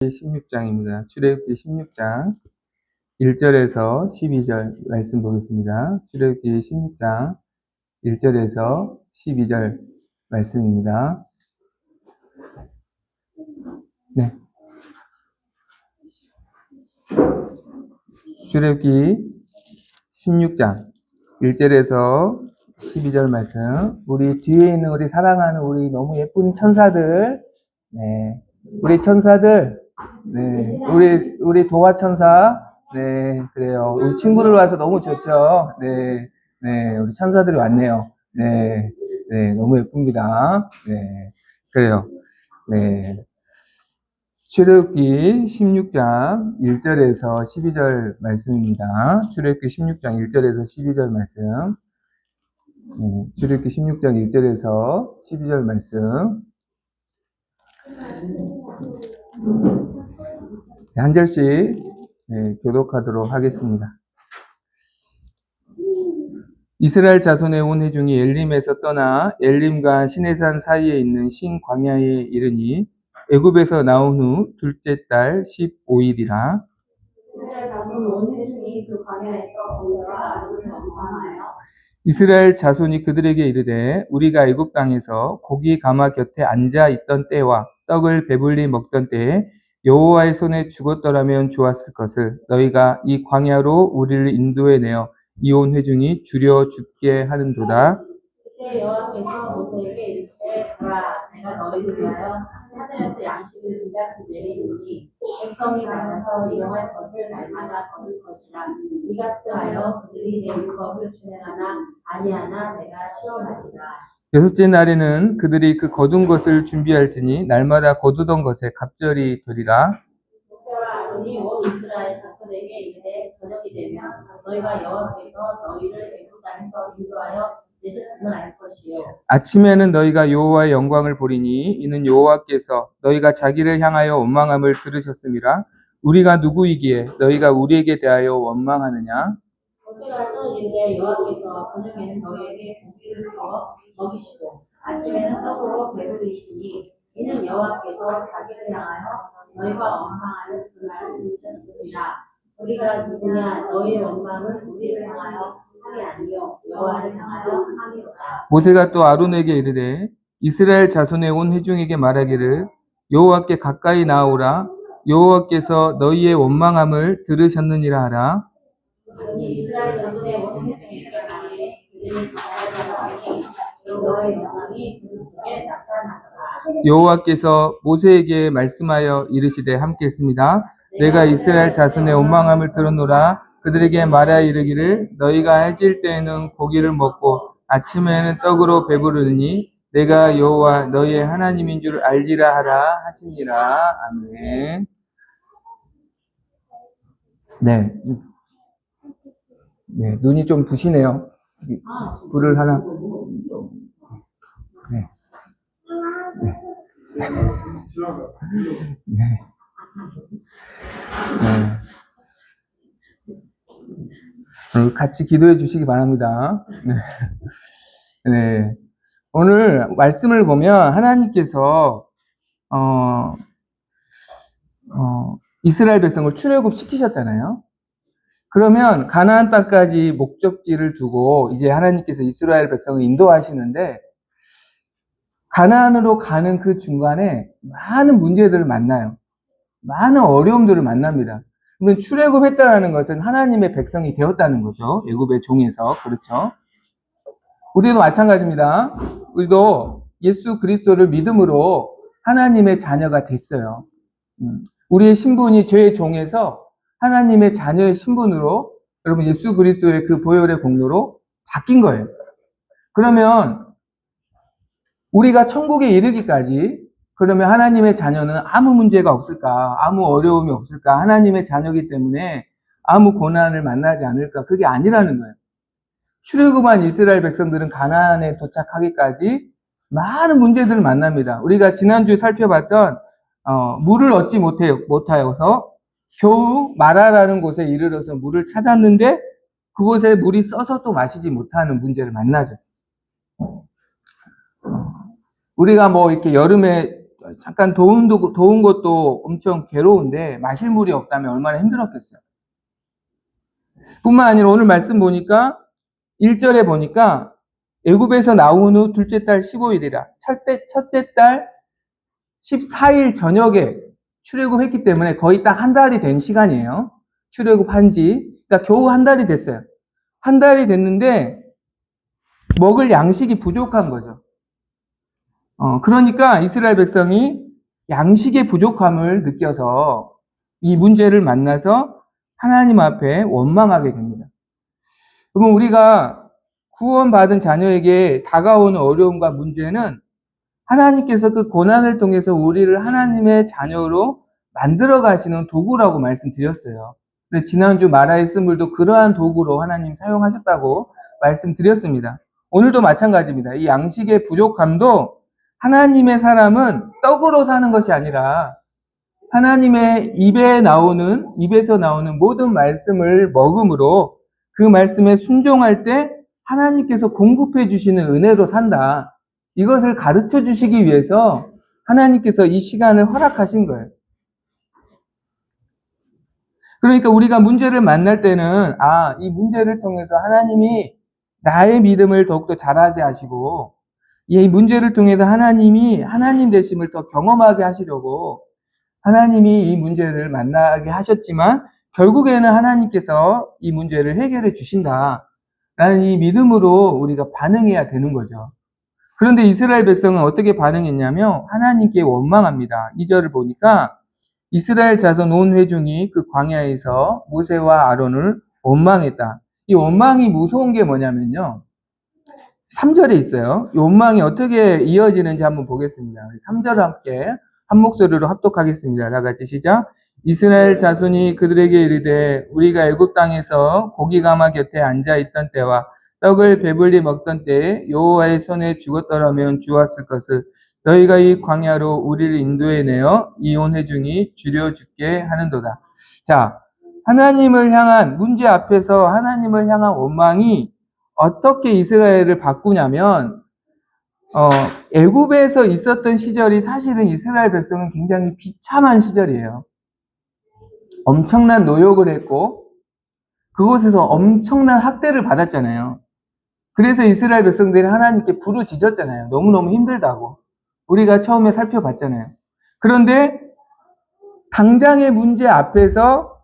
16장입니다. 출애굽기 16장 1절에서 12절 말씀 보겠습니다. 출애굽기 16장 1절에서 12절 말씀입니다. 네. 출애굽기 16장 1절에서 12절 말씀. 우리 뒤에 있는 우리 사랑하는 우리 너무 예쁜 천사들, 네. 우리 천사들, 네, 우리 도화 천사, 네, 그래요. 우리 친구들 와서 너무 좋죠. 네, 네, 우리 천사들이 왔네요. 네, 네, 너무 예쁩니다. 네, 그래요. 네. 출애굽기 16장 1절에서 12절 말씀입니다. 출애굽기 16장 1절에서 12절 말씀. 출애굽기 16장 1절에서 12절 말씀. 한 절씩 교독하도록 하겠습니다. 이스라엘 자손의 온 회중이 엘림에서 떠나 엘림과 시내산 사이에 있는 신 광야에 이르니 애굽에서 나온 후 둘째 달 15일이라. 이스라엘 자손 온 회중이 그 광야에서 모세와 아론을 원망하여 이스라엘 자손이 그들에게 이르되 우리가 애굽 땅에서 고기 가마 곁에 앉아 있던 때와 떡을 배불리 먹던 때에 여호와의 손에 죽었더라면 좋았을 것을 너희가 이 광야로 우리를 인도해 내어 이 온 회중이 줄여 죽게 하는도다. 그때 여호와께서 모세에게 이르시되 보라 내가 너희를 위하여 하늘에서 양식을 불같이 내리노니 백성이 받아서 일용할 것을 날마다 거둘 것이라 이같이 하여 그들이 내 율법을 준행하나 아니하나 내가 시험하리라. 여섯째 날에는 그들이 그 거둔 것을 준비할지니 날마다 거두던 것에 갑절이 되리라. 모세와 아론이 온 이스라엘 자손에게 이르되 저녁이 되면 너희가 여호와께서 너희를 애굽 땅에서 인도하여 내셨음을 알 것이요 아침에는 너희가 여호와의 영광을 보리니 이는 여호와께서 너희가 자기를 향하여 원망함을 들으셨음이라. 우리가 누구이기에 너희가 우리에게 대하여 원망하느냐? 모세가 또 이르되 여호와께서 저녁에는 너희에게 고기를 주어 먹이시고 아침에는 떡으로 배부르시니 이는 여호와께서 자기를 향하여 너희가 원망하는 그날을 들으셨습니다. 우리가 누구냐 너희의 원망은 우리를 향하여 함이 아니요 여호와를 향하여 함이로다. 모세가 또 아론에게 이르되 이스라엘 자손의 온 회중에게 말하기를 여호와께 가까이 나아오라. 여호와께서 너희의 원망함을 들으셨느니라 하라. 아론이 이스라엘 자손의 온 회중에게 말하되 그들이 가까이 너희의 원망이 그들 속에 나타나더라. 여호와께서 모세에게 말씀하여 이르시되 함께 했습니다. 내가 이스라엘 자손의 원망함을 들었노라. 그들에게 말하여 이르기를 너희가 해질 때에는 고기를 먹고 아침에는 떡으로 배부르니 내가 여호와 너희의 하나님인 줄 알리라 하라 하시니라. 아멘. 네. 네, 눈이 좀 부시네요. 불을 하나. 네. 네. 네. 네. 같이 기도해 주시기 바랍니다. 네. 네. 오늘 말씀을 보면 하나님께서 이스라엘 백성을 출애굽 시키셨잖아요. 그러면 가나안 땅까지 목적지를 두고 이제 하나님께서 이스라엘 백성을 인도하시는데 가나안으로 가는 그 중간에 많은 문제들을 만나요. 많은 어려움들을 만납니다. 물론 출애굽했다라는 것은 하나님의 백성이 되었다는 거죠. 애굽의 종에서. 그렇죠. 우리도 마찬가지입니다. 우리도 예수 그리스도를 믿음으로 하나님의 자녀가 됐어요. 우리의 신분이 죄의 종에서 하나님의 자녀의 신분으로 여러분 예수 그리스도의 그 보혈의 공로로 바뀐 거예요. 그러면 우리가 천국에 이르기까지 그러면 하나님의 자녀는 아무 문제가 없을까? 아무 어려움이 없을까? 하나님의 자녀이기 때문에 아무 고난을 만나지 않을까? 그게 아니라는 거예요. 출애굽한 이스라엘 백성들은 가나안에 도착하기까지 많은 문제들을 만납니다. 우리가 지난주에 살펴봤던 물을 얻지 못하여서 겨우 마라라는 곳에 이르러서 물을 찾았는데 그곳에 물이 써서 또 마시지 못하는 문제를 만나죠. 우리가 뭐 이렇게 여름에 잠깐 더운 것도 엄청 괴로운데 마실 물이 없다면 얼마나 힘들었겠어요. 뿐만 아니라 오늘 말씀 보니까 1절에 보니까 애굽에서 나온 후 둘째 달 15일이라 첫째 달 14일 저녁에 출애굽했기 때문에 거의 딱 한 달이 된 시간이에요. 출애굽한 지. 그러니까 겨우 한 달이 됐어요. 한 달이 됐는데 먹을 양식이 부족한 거죠. 그러니까 이스라엘 백성이 양식의 부족함을 느껴서 이 문제를 만나서 하나님 앞에 원망하게 됩니다. 그러면 우리가 구원받은 자녀에게 다가오는 어려움과 문제는 하나님께서 그 고난을 통해서 우리를 하나님의 자녀로 만들어 가시는 도구라고 말씀드렸어요. 근데 지난주 마라의 쓴물도 그러한 도구로 하나님 사용하셨다고 말씀드렸습니다. 오늘도 마찬가지입니다. 이 양식의 부족함도 하나님의 사람은 떡으로 사는 것이 아니라 하나님의 입에서 나오는 모든 말씀을 먹음으로 그 말씀에 순종할 때 하나님께서 공급해 주시는 은혜로 산다. 이것을 가르쳐 주시기 위해서 하나님께서 이 시간을 허락하신 거예요. 그러니까 우리가 문제를 만날 때는 이 문제를 통해서 하나님이 나의 믿음을 더욱더 잘하게 하시고 이 문제를 통해서 하나님이 하나님 되심을 더 경험하게 하시려고 하나님이 이 문제를 만나게 하셨지만 결국에는 하나님께서 이 문제를 해결해 주신다라는 이 믿음으로 우리가 반응해야 되는 거죠. 그런데 이스라엘 백성은 어떻게 반응했냐면 하나님께 원망합니다. 2절을 보니까 이스라엘 자손 온 회중이 그 광야에서 모세와 아론을 원망했다. 이 원망이 무서운 게 뭐냐면요. 3절에 있어요. 이 원망이 어떻게 이어지는지 한번 보겠습니다. 3절을 함께 한 목소리로 합독하겠습니다. 다 같이 시작. 이스라엘 자손이 그들에게 이르되 우리가 애굽 땅에서 고기 가마 곁에 앉아 있던 때와 떡을 배불리 먹던 때에 여호와의 손에 죽었더라면 주었을 것을 너희가 이 광야로 우리를 인도해 내어 이온 회중이 줄여 죽게 하는도다. 자, 하나님을 향한 문제 앞에서 하나님을 향한 원망이 어떻게 이스라엘을 바꾸냐면 애굽에서 있었던 시절이 사실은 이스라엘 백성은 굉장히 비참한 시절이에요. 엄청난 노역을 했고 그곳에서 엄청난 학대를 받았잖아요. 그래서 이스라엘 백성들이 하나님께 부르짖었잖아요. 너무너무 힘들다고. 우리가 처음에 살펴봤잖아요. 그런데 당장의 문제 앞에서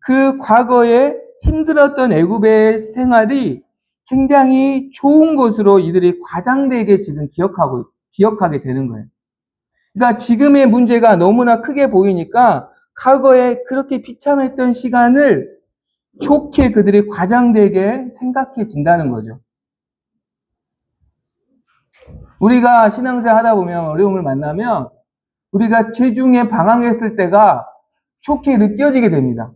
그 과거에 힘들었던 애굽의 생활이 굉장히 좋은 것으로 이들이 과장되게 지금 기억하게 되는 거예요. 그러니까 지금의 문제가 너무나 크게 보이니까 과거에 그렇게 비참했던 시간을 좋게 그들이 과장되게 생각해진다는 거죠. 우리가 신앙생활 하다 보면 어려움을 만나면 우리가 체중에 방황했을 때가 좋게 느껴지게 됩니다.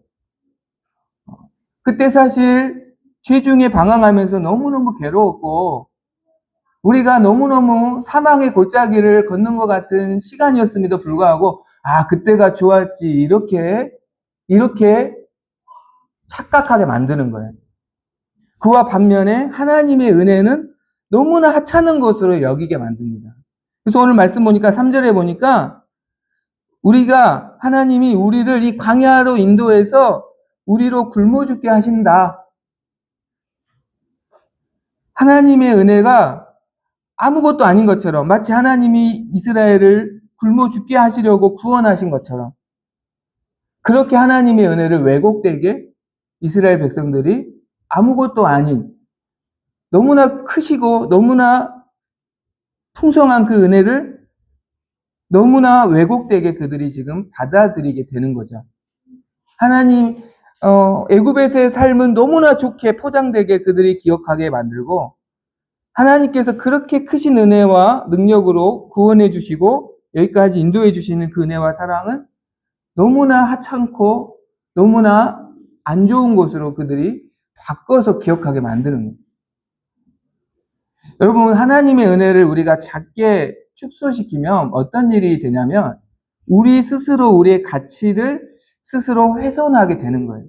그때 사실 체중에 방황하면서 너무너무 괴로웠고 우리가 너무너무 사망의 골짜기를 걷는 것 같은 시간이었음에도 불구하고 그때가 좋았지 이렇게 착각하게 만드는 거예요. 그와 반면에 하나님의 은혜는 너무나 하찮은 것으로 여기게 만듭니다. 그래서 오늘 말씀 보니까 3절에 보니까 우리가 하나님이 우리를 이 광야로 인도해서 우리로 굶어 죽게 하신다. 하나님의 은혜가 아무것도 아닌 것처럼 마치 하나님이 이스라엘을 굶어 죽게 하시려고 구원하신 것처럼 그렇게 하나님의 은혜를 왜곡되게 이스라엘 백성들이 아무것도 아닌 너무나 크시고 너무나 풍성한 그 은혜를 너무나 왜곡되게 그들이 지금 받아들이게 되는 거죠. 하나님 애굽에서의 삶은 너무나 좋게 포장되게 그들이 기억하게 만들고 하나님께서 그렇게 크신 은혜와 능력으로 구원해 주시고 여기까지 인도해 주시는 그 은혜와 사랑은 너무나 하찮고 너무나 안 좋은 것으로 그들이 바꿔서 기억하게 만드는 거예요. 여러분, 하나님의 은혜를 우리가 작게 축소시키면 어떤 일이 되냐면 우리 스스로 우리의 가치를 스스로 훼손하게 되는 거예요.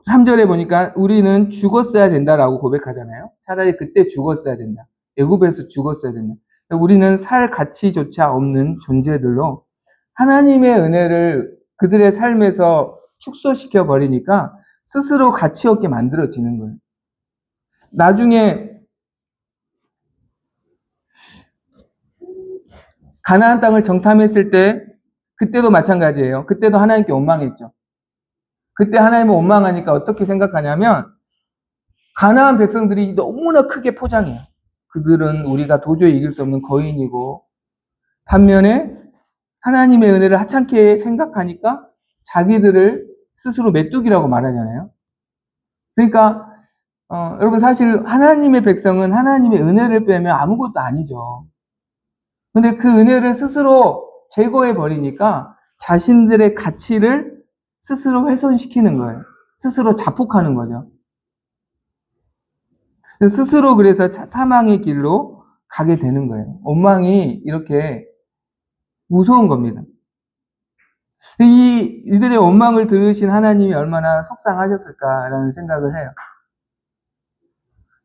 3절에 보니까 우리는 죽었어야 된다라고 고백하잖아요. 차라리 그때 죽었어야 된다. 애굽에서 죽었어야 된다. 우리는 살 가치조차 없는 존재들로 하나님의 은혜를 그들의 삶에서 축소시켜 버리니까 스스로 가치 없게 만들어지는 거예요. 나중에 가나안 땅을 정탐했을 때 그때도 마찬가지예요. 그때도 하나님께 원망했죠. 그때 하나님을 원망하니까 어떻게 생각하냐면 가나안 백성들이 너무나 크게 포장해요. 그들은 우리가 도저히 이길 수 없는 거인이고, 반면에 하나님의 은혜를 하찮게 생각하니까 자기들을 스스로 메뚜기라고 말하잖아요. 그러니까 여러분 사실 하나님의 백성은 하나님의 은혜를 빼면 아무것도 아니죠. 근데 그 은혜를 스스로 제거해 버리니까 자신들의 가치를 스스로 훼손시키는 거예요. 스스로 자폭하는 거죠. 스스로 그래서 사망의 길로 가게 되는 거예요. 원망이 이렇게 무서운 겁니다. 이들의 원망을 들으신 하나님이 얼마나 속상하셨을까라는 생각을 해요.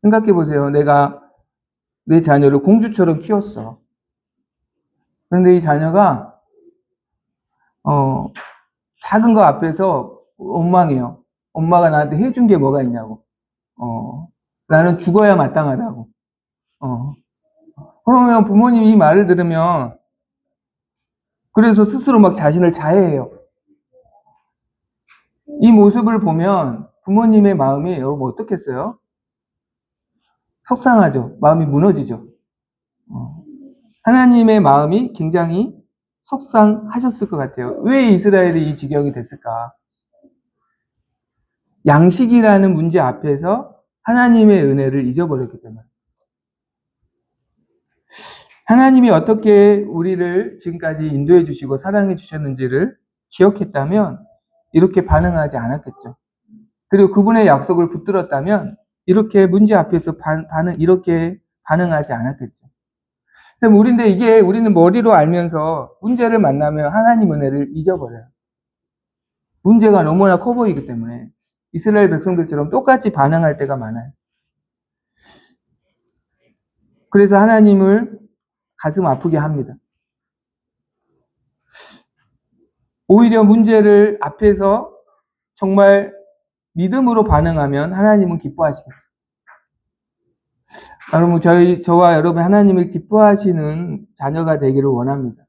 생각해 보세요. 내가 내 자녀를 공주처럼 키웠어. 그런데 이 자녀가 작은 거 앞에서 원망해요. 엄마가 나한테 해준 게 뭐가 있냐고. 나는 죽어야 마땅하다고. 그러면 부모님이 이 말을 들으면 그래서 스스로 막 자신을 자해해요. 이 모습을 보면 부모님의 마음이 여러분 어떻겠어요? 속상하죠. 마음이 무너지죠. 하나님의 마음이 굉장히 속상하셨을 것 같아요. 왜 이스라엘이 이 지경이 됐을까? 양식이라는 문제 앞에서 하나님의 은혜를 잊어버렸기 때문에. 하나님이 어떻게 우리를 지금까지 인도해 주시고 사랑해 주셨는지를 기억했다면 이렇게 반응하지 않았겠죠. 그리고 그분의 약속을 붙들었다면 이렇게 문제 앞에서 이렇게 반응하지 않았겠죠. 그럼 우리는 머리로 알면서 문제를 만나면 하나님 은혜를 잊어버려요. 문제가 너무나 커 보이기 때문에 이스라엘 백성들처럼 똑같이 반응할 때가 많아요. 그래서 하나님을 가슴 아프게 합니다. 오히려 문제를 앞에서 정말 믿음으로 반응하면 하나님은 기뻐하시겠죠. 여러분, 저와 여러분 하나님을 기뻐하시는 자녀가 되기를 원합니다.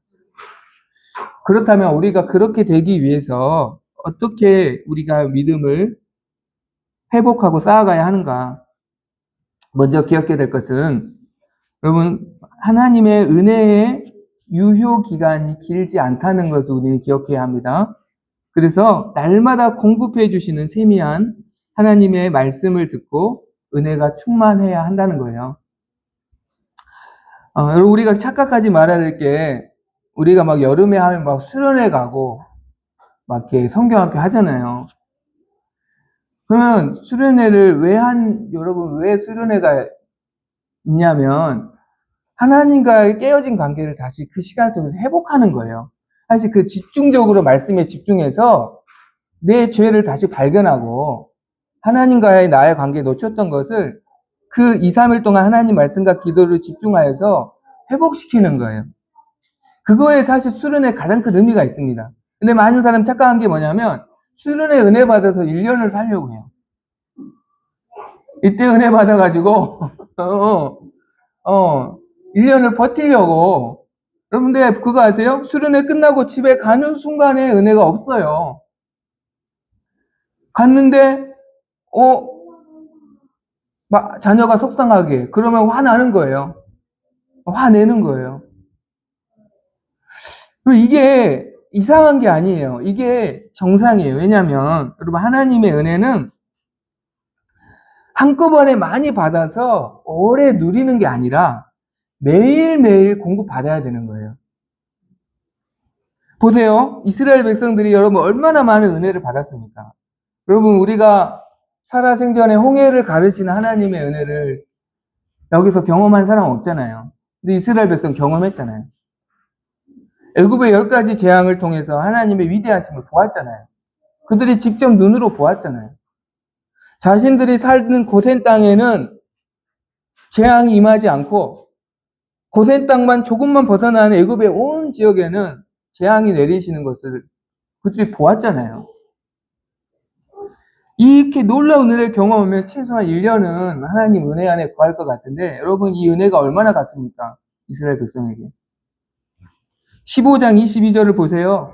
그렇다면 우리가 그렇게 되기 위해서 어떻게 우리가 믿음을 회복하고 쌓아가야 하는가? 먼저 기억해야 될 것은 여러분 하나님의 은혜의 유효 기간이 길지 않다는 것을 우리는 기억해야 합니다. 그래서 날마다 공급해 주시는 세미한 하나님의 말씀을 듣고 은혜가 충만해야 한다는 거예요. 여러분 우리가 착각하지 말아야 될 게 우리가 막 여름에 하면 막 수련회 가고 막 이렇게 성경학교 하잖아요. 그러면 수련회를 여러분 왜 수련회가 있냐면 하나님과의 깨어진 관계를 다시 그 시간을 통해서 회복하는 거예요. 사실 그 집중적으로 말씀에 집중해서 내 죄를 다시 발견하고 하나님과의 나의 관계에 놓쳤던 것을 그 2, 3일 동안 하나님 말씀과 기도를 집중하여서 회복시키는 거예요. 그거에 사실 수련의 가장 큰 의미가 있습니다. 근데 많은 사람 착각한 게 뭐냐면 수련의 은혜 받아서 1년을 살려고 해요. 이때 은혜 받아가지고 1년을 버티려고. 여러분들 그거 아세요? 수련회 끝나고 집에 가는 순간에 은혜가 없어요. 갔는데 막 자녀가 속상하게 그러면 화나는 거예요. 화내는 거예요. 이게 이상한 게 아니에요. 이게 정상이에요. 왜냐하면 여러분 하나님의 은혜는 한꺼번에 많이 받아서 오래 누리는 게 아니라 매일매일 공급받아야 되는 거예요. 보세요. 이스라엘 백성들이 여러분 얼마나 많은 은혜를 받았습니까? 여러분 우리가 살아생전에 홍해를 가르치는 하나님의 은혜를 여기서 경험한 사람 없잖아요. 근데 이스라엘 백성 경험했잖아요. 애굽의 10가지 재앙을 통해서 하나님의 위대하심을 보았잖아요. 그들이 직접 눈으로 보았잖아요. 자신들이 살는 고센 땅에는 재앙이 임하지 않고 고센 땅만 조금만 벗어나는 애굽의 온 지역에는 재앙이 내리시는 것을 그들이 보았잖아요. 이렇게 놀라운 은혜를 경험하면 최소한 1년은 하나님 은혜 안에 구할 것 같은데 여러분 이 은혜가 얼마나 갔습니까? 이스라엘 백성에게. 15장 22절을 보세요.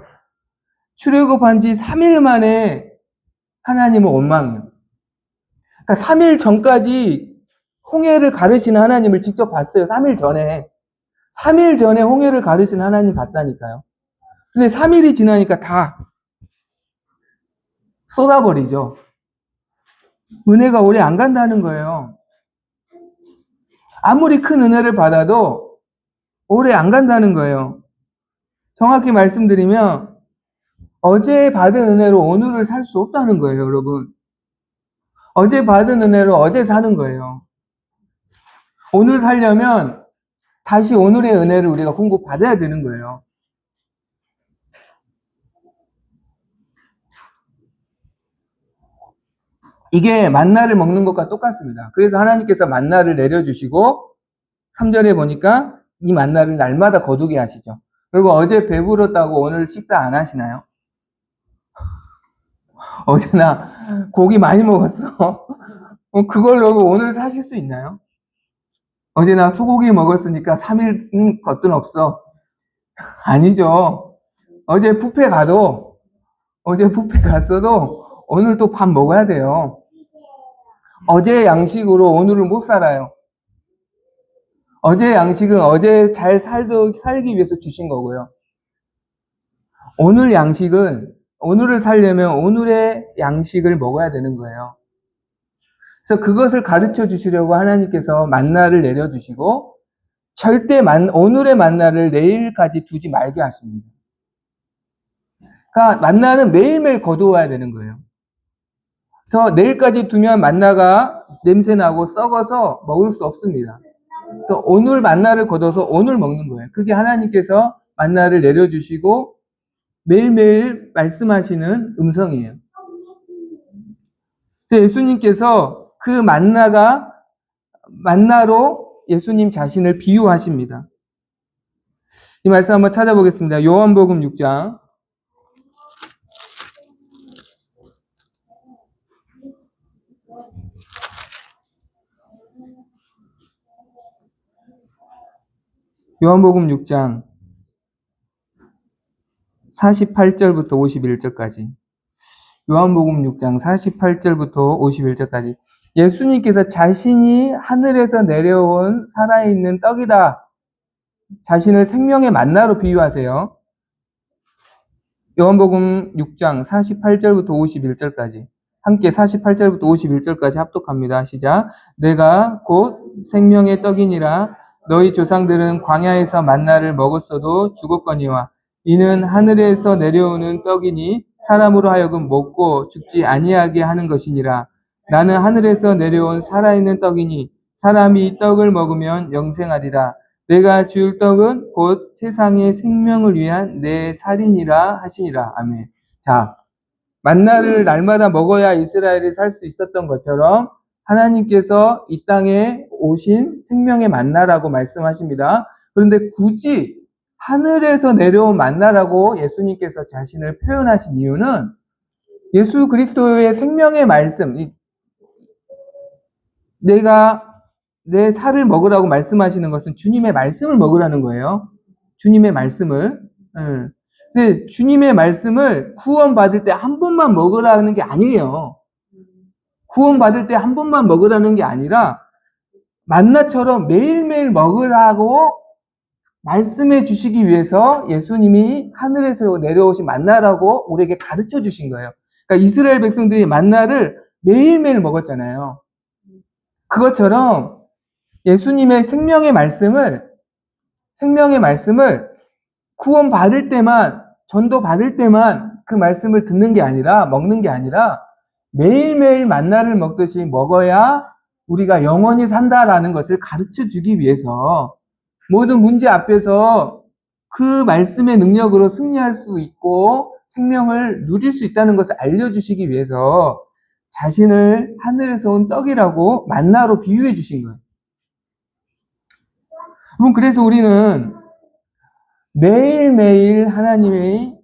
출애굽한 지 3일 만에 하나님은 원망해요. 그러니까 3일 전까지 홍해를 가르치는 하나님을 직접 봤어요. 3일 전에. 3일 전에 홍해를 가르치는 하나님 봤다니까요. 근데 3일이 지나니까 다 쏟아버리죠. 은혜가 오래 안 간다는 거예요. 아무리 큰 은혜를 받아도 오래 안 간다는 거예요. 정확히 말씀드리면 어제 받은 은혜로 오늘을 살 수 없다는 거예요, 여러분. 어제 받은 은혜로 어제 사는 거예요. 오늘 살려면 다시 오늘의 은혜를 우리가 공급받아야 되는 거예요. 이게 만나를 먹는 것과 똑같습니다. 그래서 하나님께서 만나를 내려주시고 3절에 보니까 이 만나를 날마다 거두게 하시죠. 그리고 어제 배불렀다고 오늘 식사 안 하시나요? 어제 나 고기 많이 먹었어. 그걸로 오늘 사실 수 있나요? 어제 나 소고기 먹었으니까 3일 것도 없어. 아니죠. 어제 뷔페 갔어도 오늘 또 밥 먹어야 돼요. 어제 양식으로 오늘은 못 살아요. 어제 양식은 어제 잘 살기 위해서 주신 거고요. 오늘 양식은 오늘을 살려면 오늘의 양식을 먹어야 되는 거예요. 그래서 그것을 가르쳐 주시려고 하나님께서 만나를 내려주시고 절대 오늘의 만나를 내일까지 두지 말게 하십니다. 그러니까 만나는 매일매일 거두어야 되는 거예요. 그래서 내일까지 두면 만나가 냄새나고 썩어서 먹을 수 없습니다. 그래서 오늘 만나를 거둬서 오늘 먹는 거예요. 그게 하나님께서 만나를 내려주시고 매일매일 말씀하시는 음성이에요. 그래서 예수님께서 그 만나로 예수님 자신을 비유하십니다. 이 말씀 한번 찾아보겠습니다. 요한복음 6장. 요한복음 6장 48절부터 51절까지. 요한복음 6장 48절부터 51절까지. 예수님께서 자신이 하늘에서 내려온 살아있는 떡이다. 자신을 생명의 만나로 비유하세요. 요한복음 6장 48절부터 51절까지. 함께 48절부터 51절까지 합독합니다. 시작. 내가 곧 생명의 떡이니라. 너희 조상들은 광야에서 만나를 먹었어도 죽었거니와 이는 하늘에서 내려오는 떡이니 사람으로 하여금 먹고 죽지 아니하게 하는 것이니라. 나는 하늘에서 내려온 살아있는 떡이니 사람이 이 떡을 먹으면 영생하리라. 내가 줄 떡은 곧 세상의 생명을 위한 내 살이니라 하시니라. 아멘. 자, 만나를 날마다 먹어야 이스라엘이 살 수 있었던 것처럼 하나님께서 이 땅에 오신 생명의 만나라고 말씀하십니다. 그런데 굳이 하늘에서 내려온 만나라고 예수님께서 자신을 표현하신 이유는 예수 그리스도의 생명의 말씀, 내가 내 살을 먹으라고 말씀하시는 것은 주님의 말씀을 먹으라는 거예요. 주님의 말씀을. 근데 주님의 말씀을 구원받을 때 한 번만 먹으라는 게 아니에요. 구원받을 때 한 번만 먹으라는 게 아니라 만나처럼 매일매일 먹으라고 말씀해 주시기 위해서 예수님이 하늘에서 내려오신 만나라고 우리에게 가르쳐 주신 거예요. 그러니까 이스라엘 백성들이 만나를 매일매일 먹었잖아요. 그것처럼 예수님의 생명의 말씀을 구원 받을 때만, 전도 받을 때만 그 말씀을 듣는 게 아니라, 먹는 게 아니라 매일매일 만나를 먹듯이 먹어야 우리가 영원히 산다라는 것을 가르쳐 주기 위해서 모든 문제 앞에서 그 말씀의 능력으로 승리할 수 있고 생명을 누릴 수 있다는 것을 알려주시기 위해서 자신을 하늘에서 온 떡이라고 만나로 비유해 주신 거예요. 그래서 우리는 매일매일 하나님이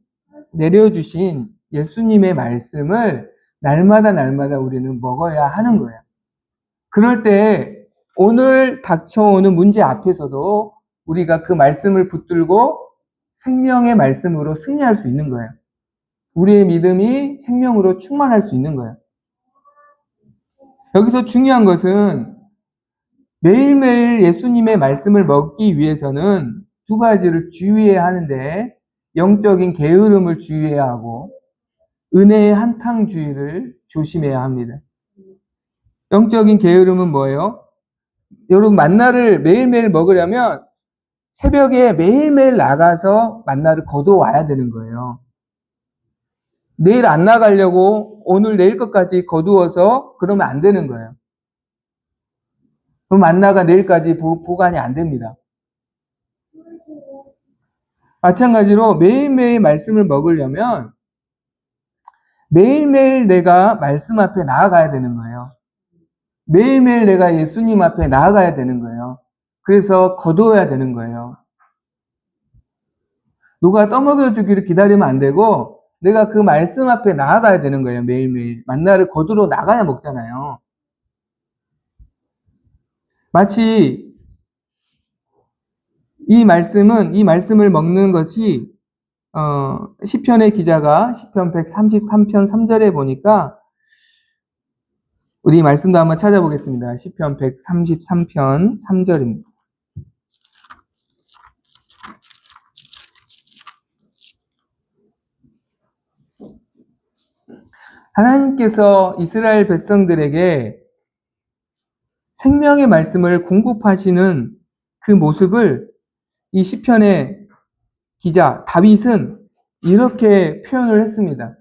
내려주신 예수님의 말씀을 날마다 우리는 먹어야 하는 거예요. 그럴 때 오늘 닥쳐오는 문제 앞에서도 우리가 그 말씀을 붙들고 생명의 말씀으로 승리할 수 있는 거예요. 우리의 믿음이 생명으로 충만할 수 있는 거예요. 여기서 중요한 것은 매일매일 예수님의 말씀을 먹기 위해서는 두 가지를 주의해야 하는데, 영적인 게으름을 주의해야 하고 은혜의 한탕주의를 조심해야 합니다. 영적인 게으름은 뭐예요? 여러분, 만나를 매일매일 먹으려면 새벽에 매일매일 나가서 만나를 거두어와야 되는 거예요. 내일 안 나가려고 오늘 내일 것까지 거두어서 그러면 안 되는 거예요. 그럼 만나가 내일까지 보관이 안 됩니다. 마찬가지로 매일매일 말씀을 먹으려면 매일매일 내가 말씀 앞에 나아가야 되는 거예요. 매일매일 내가 예수님 앞에 나아가야 되는 거예요. 그래서 거두어야 되는 거예요. 누가 떠먹여 주기를 기다리면 안 되고 내가 그 말씀 앞에 나아가야 되는 거예요. 매일매일. 만나를 거두러 나가야 먹잖아요. 마치 이 말씀을 먹는 것이 시편의 기자가 시편 133편 3절에 보니까, 우리 말씀도 한번 찾아보겠습니다. 시편 133편 3절입니다. 하나님께서 이스라엘 백성들에게 생명의 말씀을 공급하시는 그 모습을 이 시편의 기자 다윗은 이렇게 표현을 했습니다.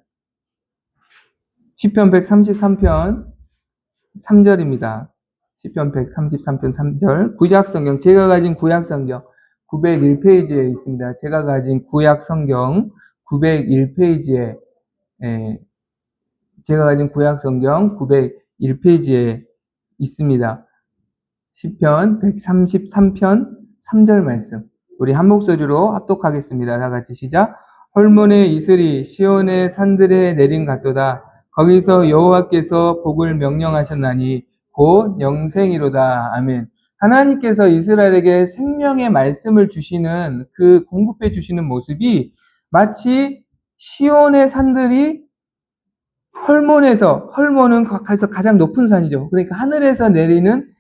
시편 133편 3절입니다. 시편 133편 3절. 구약성경, 제가 가진 구약성경 901페이지에 있습니다. 제가 가진 구약성경 901페이지에 제가 가진 구약성경 901페이지에 있습니다. 시편 133편 3절 말씀. 우리 한 목소리로 합독하겠습니다. 다 같이 시작. 헐몬의 이슬이 시온의 산들에 내린 같도다. 거기서 여호와께서 복을 명령하셨나니 곧 영생이로다. 아멘. 하나님께서 이스라엘에게 생명의 말씀을 주시는, 그 공급해 주시는 모습이 마치 시온의 산들이 헐몬은 가장 높은 산이죠. 그러니까 하늘에서 내리는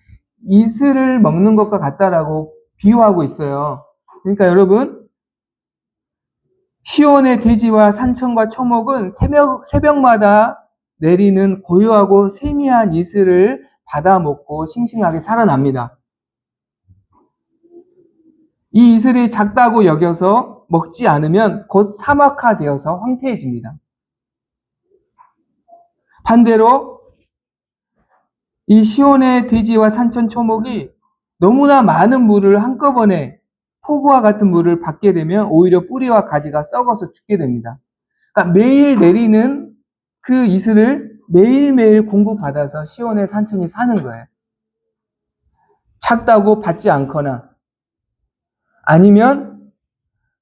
이슬을 먹는 것과 같다라고 비유하고 있어요. 그러니까 여러분, 시온의 대지와 산천과 초목은 새벽마다 내리는 고요하고 세미한 이슬을 받아 먹고 싱싱하게 살아납니다. 이 이슬이 작다고 여겨서 먹지 않으면 곧 사막화되어서 황폐해집니다. 반대로 이 시온의 대지와 산천 초목이 너무나 많은 물을 한꺼번에, 폭우와 같은 물을 받게 되면 오히려 뿌리와 가지가 썩어서 죽게 됩니다. 그러니까 매일 내리는 그 이슬을 매일매일 공급받아서 시온의 산천이 사는 거예요. 작다고 받지 않거나 아니면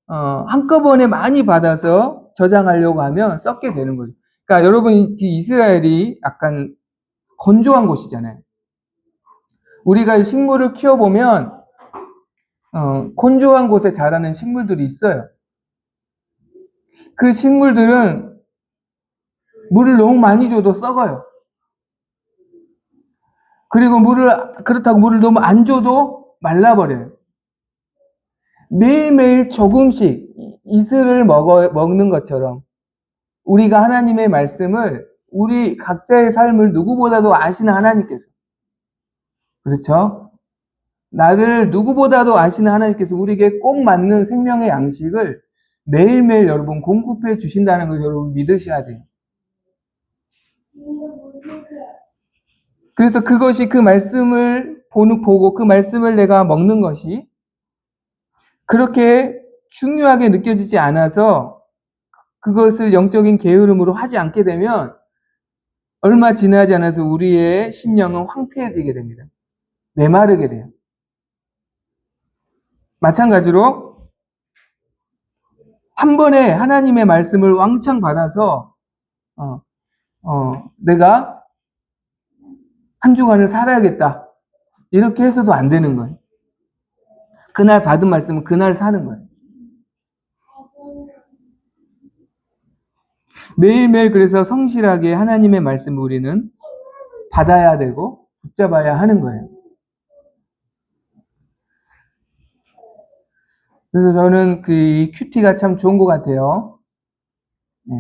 한꺼번에 많이 받아서 저장하려고 하면 썩게 되는 거죠. 그러니까 여러분, 이스라엘이 약간 건조한 곳이잖아요. 우리가 식물을 키워보면 건조한 곳에 자라는 식물들이 있어요. 그 식물들은 물을 너무 많이 줘도 썩어요. 그리고 그렇다고 물을 너무 안 줘도 말라버려요. 매일매일 조금씩 이슬을 먹는 것처럼 우리가 하나님의 말씀을, 우리 각자의 삶을 누구보다도 아시는 하나님께서, 그렇죠? 나를 누구보다도 아시는 하나님께서 우리에게 꼭 맞는 생명의 양식을 매일매일 여러분 공급해 주신다는 걸 여러분 믿으셔야 돼요. 그래서 그것이, 그 말씀을 보고 그 말씀을 내가 먹는 것이 그렇게 중요하게 느껴지지 않아서 그것을 영적인 게으름으로 하지 않게 되면 얼마 지나지 않아서 우리의 심령은 황폐해지게 됩니다. 메마르게 돼요. 마찬가지로 한 번에 하나님의 말씀을 왕창 받아서 내가 한 주간을 살아야겠다. 이렇게 해서도 안 되는 거예요. 그날 받은 말씀은 그날 사는 거예요. 매일매일 그래서 성실하게 하나님의 말씀을 우리는 받아야 되고 붙잡아야 하는 거예요. 그래서 저는 그 큐티가 참 좋은 것 같아요. 네.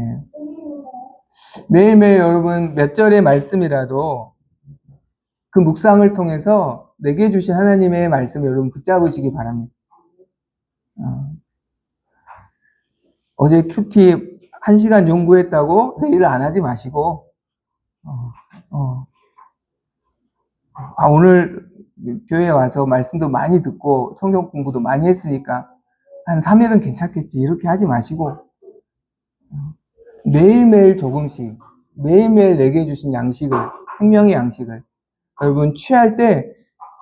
매일매일 여러분 몇 절의 말씀이라도 그 묵상을 통해서 내게 주신 하나님의 말씀을 여러분 붙잡으시기 바랍니다. 어제 큐티 1시간 연구했다고 내일 안 하지 마시고 오늘 교회에 와서 말씀도 많이 듣고 성경 공부도 많이 했으니까 한 3일은 괜찮겠지 이렇게 하지 마시고 매일매일 조금씩 매일매일 내게 주신 양식을 생명의 양식을 여러분 취할 때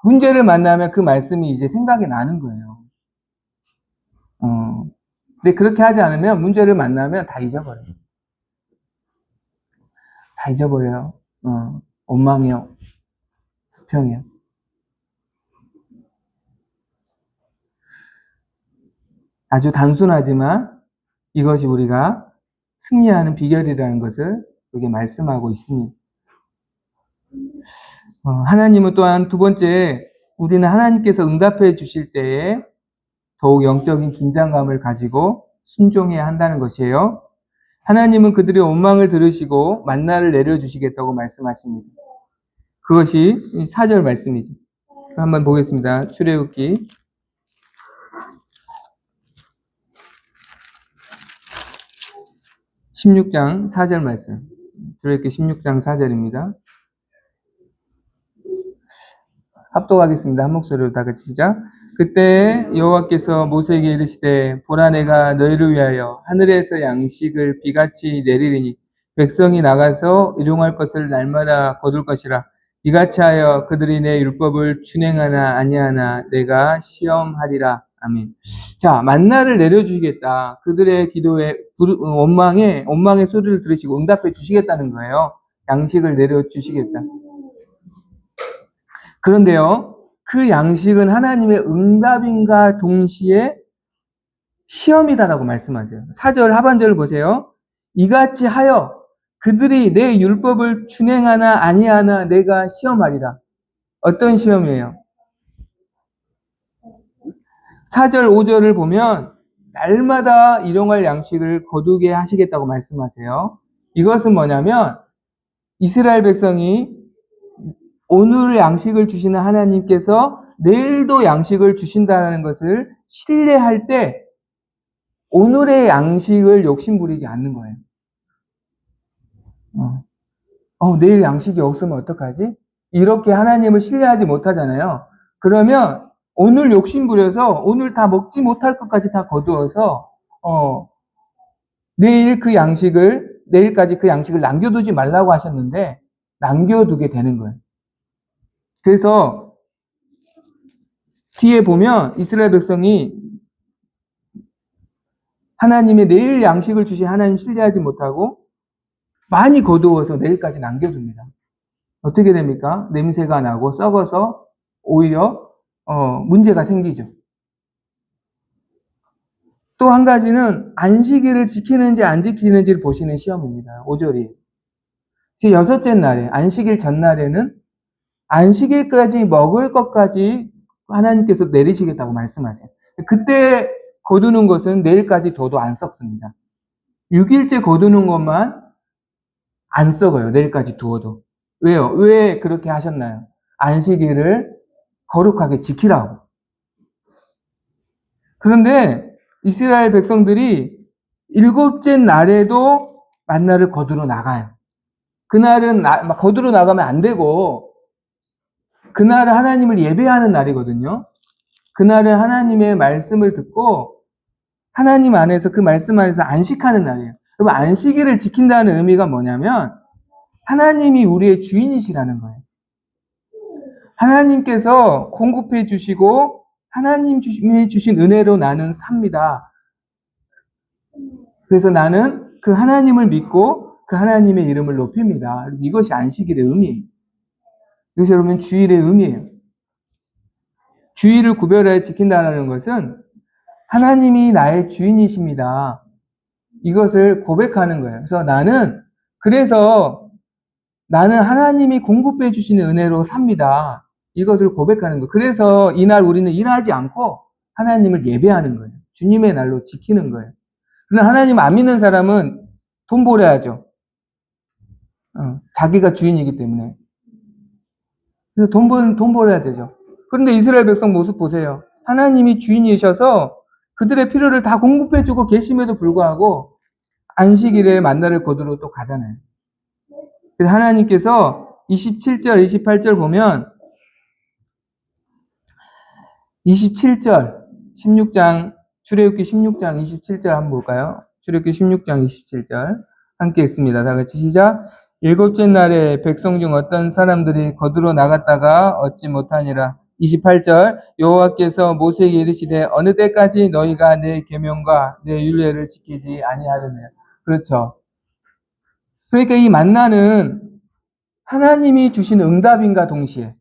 문제를 만나면 그 말씀이 이제 생각이 나는 거예요. 근데 그렇게 하지 않으면 문제를 만나면 다 잊어버려요. 다 잊어버려요. 원망이요. 불평이요. 아주 단순하지만 이것이 우리가 승리하는 비결이라는 것을 여기 말씀하고 있습니다. 하나님은 또한 두 번째, 우리는 하나님께서 응답해 주실 때에 더욱 영적인 긴장감을 가지고 순종해야 한다는 것이에요. 하나님은 그들의 원망을 들으시고 만나를 내려주시겠다고 말씀하십니다. 그것이 4절 말씀이죠. 한번 보겠습니다. 출애굽기 16장 4절 말씀. 출애굽기 16장 4절입니다. 합독하겠습니다. 한 목소리로 다 같이 시작. 그때 여호와께서 모세에게 이르시되 보라 내가 너희를 위하여 하늘에서 양식을 비같이 내리리니 백성이 나가서 일용할 것을 날마다 거둘 것이라. 이같이 하여 그들이 내 율법을 준행하나 아니하나 내가 시험하리라. 아멘. 자, 만나를 내려주시겠다. 그들의 기도에 원망의 소리를 들으시고 응답해 주시겠다는 거예요. 양식을 내려주시겠다. 그런데요, 그 양식은 하나님의 응답인가 동시에 시험이다라고 말씀하세요. 4절 하반절을 보세요. 이같이 하여 그들이 내 율법을 준행하나 아니하나 내가 시험하리라. 어떤 시험이에요? 4절, 5절을 보면 날마다 일용할 양식을 거두게 하시겠다고 말씀하세요. 이것은 뭐냐면 이스라엘 백성이 오늘 양식을 주시는 하나님께서 내일도 양식을 주신다는 것을 신뢰할 때 오늘의 양식을 욕심부리지 않는 거예요. 내일 양식이 없으면 어떡하지? 이렇게 하나님을 신뢰하지 못하잖아요. 그러면 오늘 욕심부려서 오늘 다 먹지 못할 것까지 다 거두어서 내일까지 그 양식을 남겨두지 말라고 하셨는데 남겨두게 되는 거예요. 그래서 뒤에 보면 이스라엘 백성이 하나님의 내일 양식을 주신 하나님 신뢰하지 못하고 많이 거두어서 내일까지 남겨둡니다. 어떻게 됩니까? 냄새가 나고 썩어서 오히려 문제가 생기죠. 또 한 가지는 안식일을 지키는지 안 지키는지를 보시는 시험입니다. 5절이. 여섯째 날에 안식일 전날에는 안식일까지 먹을 것까지 하나님께서 내리시겠다고 말씀하세요. 그때 거두는 것은 내일까지 둬도 안 썩습니다. 6일째 거두는 것만 안 썩어요. 내일까지 두어도. 왜요? 왜 그렇게 하셨나요? 안식일을 거룩하게 지키라고. 그런데 이스라엘 백성들이 7째 날에도 만나를 거두러 나가요. 그날은 거두러 나가면 안 되고 그날은 하나님을 예배하는 날이거든요. 그날은 하나님의 말씀을 듣고 하나님 안에서 그 말씀 안에서 안식하는 날이에요. 여러분, 안식일을 지킨다는 의미가 뭐냐면 하나님이 우리의 주인이시라는 거예요. 하나님께서 공급해 주시고 하나님이 주신 은혜로 나는 삽니다. 그래서 나는 그 하나님을 믿고 그 하나님의 이름을 높입니다. 이것이 안식일의 의미예요. 이것이 여러분 주일의 의미예요. 주일을 구별하여 지킨다는 것은 하나님이 나의 주인이십니다. 이것을 고백하는 거예요. 그래서 나는 하나님이 공급해 주시는 은혜로 삽니다. 이것을 고백하는 거예요. 그래서 이날 우리는 일하지 않고 하나님을 예배하는 거예요. 주님의 날로 지키는 거예요. 그러나 하나님 안 믿는 사람은 돈 벌어야죠. 자기가 주인이기 때문에. 그래서 돈 벌어야 되죠. 그런데 이스라엘 백성 모습 보세요. 하나님이 주인이셔서 그들의 필요를 다 공급해주고 계심에도 불구하고 안식일에 만나를 거두러 또 가잖아요. 그래서 하나님께서 27절, 28절 보면 27절, 16장, 출애굽기 16장 27절 한번 볼까요? 출애굽기 16장 27절 함께 읽습니다. 다 같이 시작. 일곱째 날에 백성 중 어떤 사람들이 거두러 나갔다가 얻지 못하니라. 28절 여호와께서 모세에게 이르시되 어느 때까지 너희가 내 계명과 내 율례를 지키지 아니하려느냐. 그렇죠. 그러니까 이 만나는 하나님이 주신 응답인가 동시에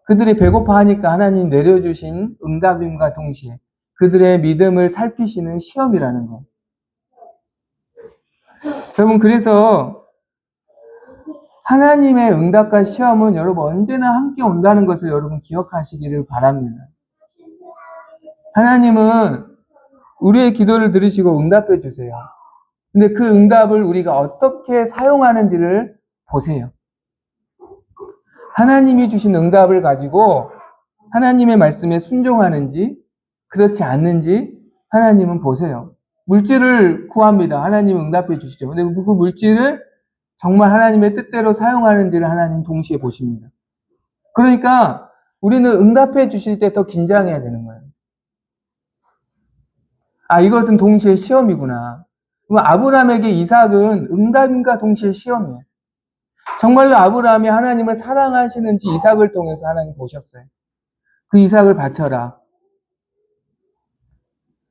그들이 배고파하니까 하나님 내려주신 응답임과 동시에 그들의 믿음을 살피시는 시험이라는 거. 여러분 그래서 하나님의 응답과 시험은 여러분 언제나 함께 온다는 것을 여러분 기억하시기를 바랍니다. 하나님은 우리의 기도를 들으시고 응답해 주세요. 근데 그 응답을 우리가 어떻게 사용하는지를 보세요. 하나님이 주신 응답을 가지고 하나님의 말씀에 순종하는지 그렇지 않는지 하나님은 보세요. 물질을 구합니다. 하나님 응답해 주시죠. 근데 그 물질을 정말 하나님의 뜻대로 사용하는지를 하나님 동시에 보십니다. 그러니까 우리는 응답해 주실 때 더 긴장해야 되는 거예요. 아, 이것은 동시에 시험이구나. 그럼 아브라함에게 이삭은 응답인가 동시에 시험이에요. 정말로 아브라함이 하나님을 사랑하시는지 이삭을 통해서 하나님 보셨어요. 그 이삭을 바쳐라.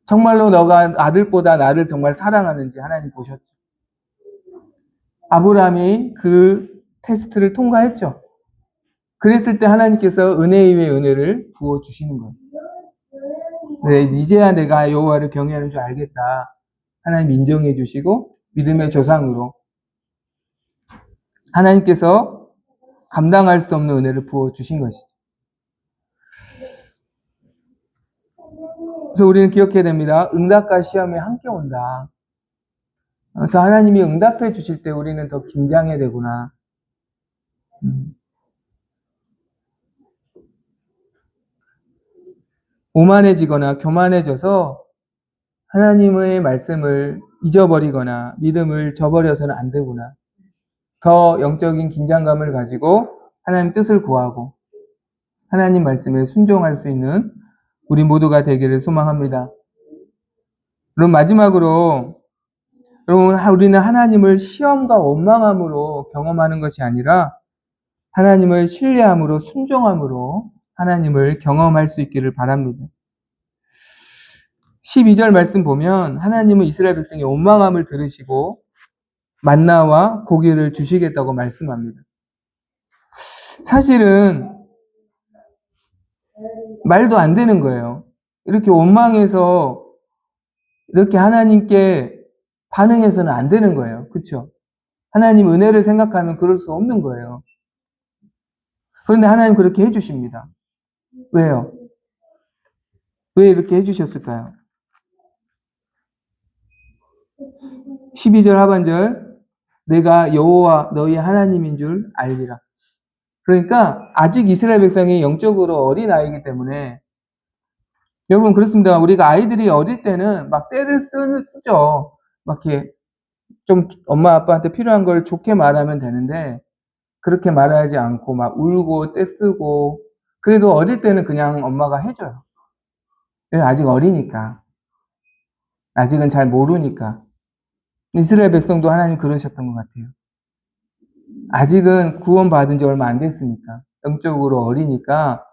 정말로 너가 아들보다 나를 정말 사랑하는지 하나님 보셨죠. 아브라함이 그 테스트를 통과했죠. 그랬을 때 하나님께서 은혜 위에 은혜를 부어주시는 거예요. 네, 이제야 내가 여호와를 경외하는 줄 알겠다. 하나님 인정해 주시고 믿음의 조상으로 하나님께서 감당할 수 없는 은혜를 부어주신 것이죠. 그래서 우리는 기억해야 됩니다. 응답과 시험이 함께 온다. 그래서 하나님이 응답해 주실 때 우리는 더 긴장해야 되구나. 오만해지거나 교만해져서 하나님의 말씀을 잊어버리거나 믿음을 저버려서는 안 되구나. 더 영적인 긴장감을 가지고 하나님 뜻을 구하고 하나님 말씀에 순종할 수 있는 우리 모두가 되기를 소망합니다. 그럼 마지막으로 여러분 우리는 하나님을 시험과 원망함으로 경험하는 것이 아니라 하나님을 신뢰함으로 순종함으로 하나님을 경험할 수 있기를 바랍니다. 12절 말씀 보면 하나님은 이스라엘 백성의 원망함을 들으시고 만나와 고기를 주시겠다고 말씀합니다. 사실은 말도 안 되는 거예요. 이렇게 원망해서 이렇게 하나님께 반응해서는 안 되는 거예요. 그렇죠? 하나님 은혜를 생각하면 그럴 수 없는 거예요. 그런데 하나님 그렇게 해주십니다. 왜요? 왜 이렇게 해주셨을까요? 12절 하반절 내가 여호와 너희 하나님인 줄 알리라. 그러니까 아직 이스라엘 백성이 영적으로 어린 아이이기 때문에 여러분 그렇습니다. 우리가 아이들이 어릴 때는 막 때를 쓰죠. 막 이렇게 좀 엄마 아빠한테 필요한 걸 좋게 말하면 되는데 그렇게 말하지 않고 막 울고 떼쓰고 그래도 어릴 때는 그냥 엄마가 해줘요. 아직 어리니까. 아직은 잘 모르니까. 이스라엘 백성도 하나님 그러셨던 것 같아요. 아직은 구원받은 지 얼마 안 됐으니까 영적으로 어리니까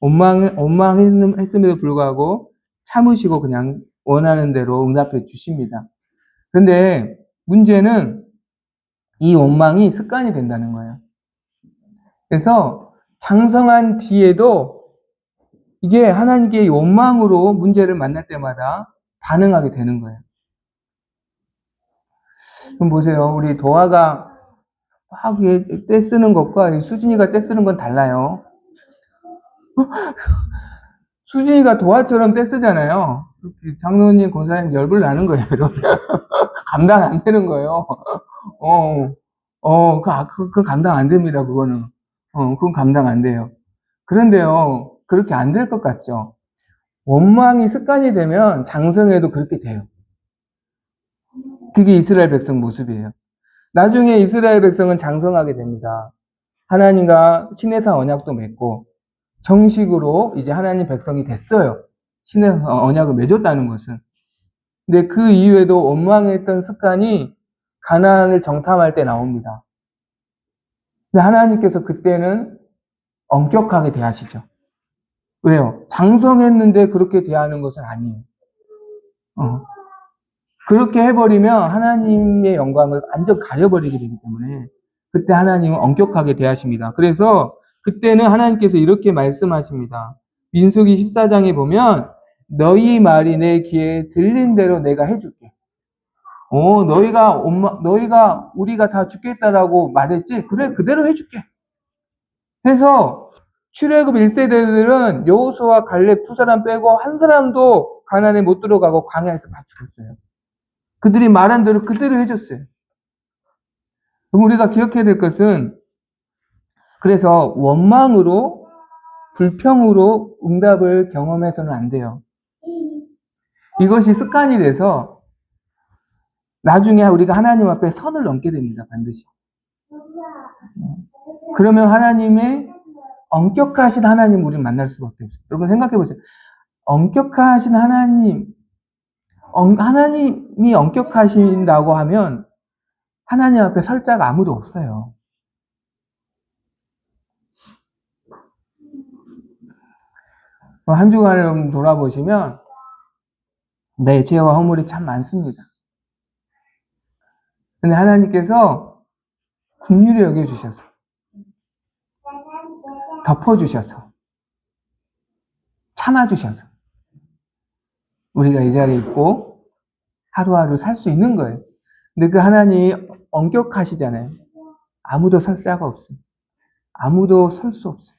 원망했음에도 불구하고 참으시고 그냥 원하는 대로 응답해 주십니다. 그런데 문제는 이 원망이 습관이 된다는 거예요. 그래서 장성한 뒤에도 이게 하나님께 원망으로 문제를 만날 때마다 반응하게 되는 거예요. 그럼 보세요. 우리 도화가 막 떼쓰는 것과 수진이가 떼쓰는 건 달라요. 수진이가 도화처럼 떼쓰잖아요. 장로님, 권사님 열불 나는 거예요. 이러면 감당 안 되는 거예요. 그 감당 안 됩니다. 그거는. 그건 감당 안 돼요. 그런데요, 그렇게 안 될 것 같죠? 원망이 습관이 되면 장성해도 그렇게 돼요. 그게 이스라엘 백성 모습이에요. 나중에 이스라엘 백성은 장성하게 됩니다. 하나님과 신해산 언약도 맺고 정식으로 이제 하나님 백성이 됐어요. 신해산 언약을 맺었다는 것은. 근데 그 이후에도 원망했던 습관이 가나안을 정탐할 때 나옵니다. 근데 하나님께서 그때는 엄격하게 대하시죠. 왜요? 장성했는데 그렇게 대하는 것은 아니에요. 그렇게 해버리면 하나님의 영광을 완전 가려버리게 되기 때문에 그때 하나님은 엄격하게 대하십니다. 그래서 그때는 하나님께서 이렇게 말씀하십니다. 민수기 14장에 보면 너희 말이 내 귀에 들린 대로 내가 해줄게. 너희가 우리가 다 죽겠다라고 말했지? 그래, 그대로 해줄게. 해서 출애굽 1세대들은 여호수아 갈렙 두 사람 빼고 한 사람도 가나안에 못 들어가고 광야에서 다 죽었어요. 그들이 말한 대로 그대로 해줬어요. 그럼 우리가 기억해야 될 것은 그래서 원망으로 불평으로 응답을 경험해서는 안 돼요. 이것이 습관이 돼서 나중에 우리가 하나님 앞에 선을 넘게 됩니다. 반드시. 그러면 하나님의 엄격하신 하나님 우리는 만날 수밖에 없어요. 여러분 생각해 보세요. 엄격하신 하나님이 엄격하신다고 하면 하나님 앞에 설 자가 아무도 없어요. 한 주간을 돌아보시면 내 죄와 허물이 참 많습니다. 근데 하나님께서 긍휼히 여겨주셔서 덮어주셔서 참아주셔서 우리가 이 자리에 있고 하루하루 살 수 있는 거예요. 근데 그 하나님이 엄격하시잖아요. 아무도 설 자가 없어요. 아무도 설 수 없어요.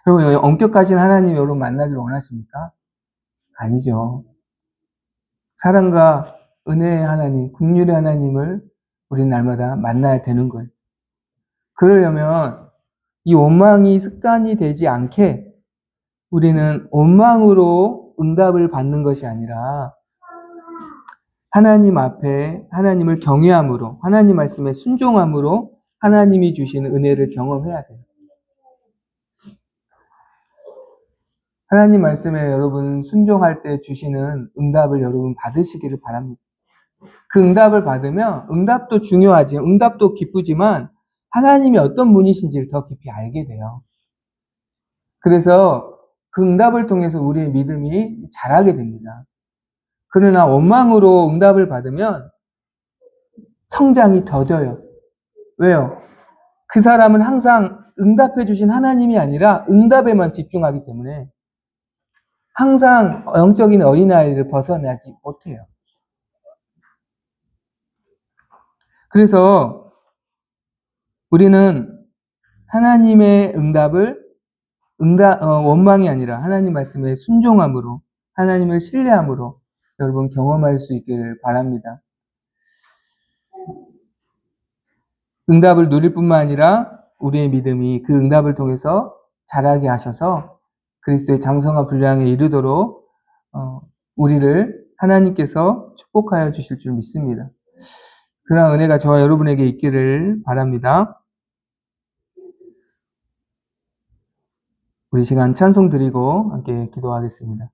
그럼 엄격하신 하나님 여러분 만나기를 원하십니까? 아니죠. 사랑과 은혜의 하나님, 긍휼의 하나님을 우리는 날마다 만나야 되는 거예요. 그러려면 이 원망이 습관이 되지 않게 우리는 원망으로 응답을 받는 것이 아니라 하나님 앞에 하나님을 경외함으로 하나님 말씀에 순종함으로 하나님이 주시는 은혜를 경험해야 돼요. 하나님 말씀에 여러분 순종할 때 주시는 응답을 여러분 받으시기를 바랍니다. 그 응답을 받으면 응답도 중요하지, 응답도 기쁘지만 하나님이 어떤 분이신지를 더 깊이 알게 돼요. 그래서 그 응답을 통해서 우리의 믿음이 자라게 됩니다. 그러나 원망으로 응답을 받으면 성장이 더뎌요. 왜요? 그 사람은 항상 응답해 주신 하나님이 아니라 응답에만 집중하기 때문에 항상 영적인 어린아이를 벗어나지 못해요. 그래서 우리는 하나님의 원망이 아니라 하나님 말씀에 순종함으로 하나님을 신뢰함으로 여러분 경험할 수 있기를 바랍니다. 응답을 누릴 뿐만 아니라 우리의 믿음이 그 응답을 통해서 자라게 하셔서 그리스도의 장성과 분량에 이르도록 우리를 하나님께서 축복하여 주실 줄 믿습니다. 그런 은혜가 저와 여러분에게 있기를 바랍니다. 우리 시간 찬송 드리고 함께 기도하겠습니다.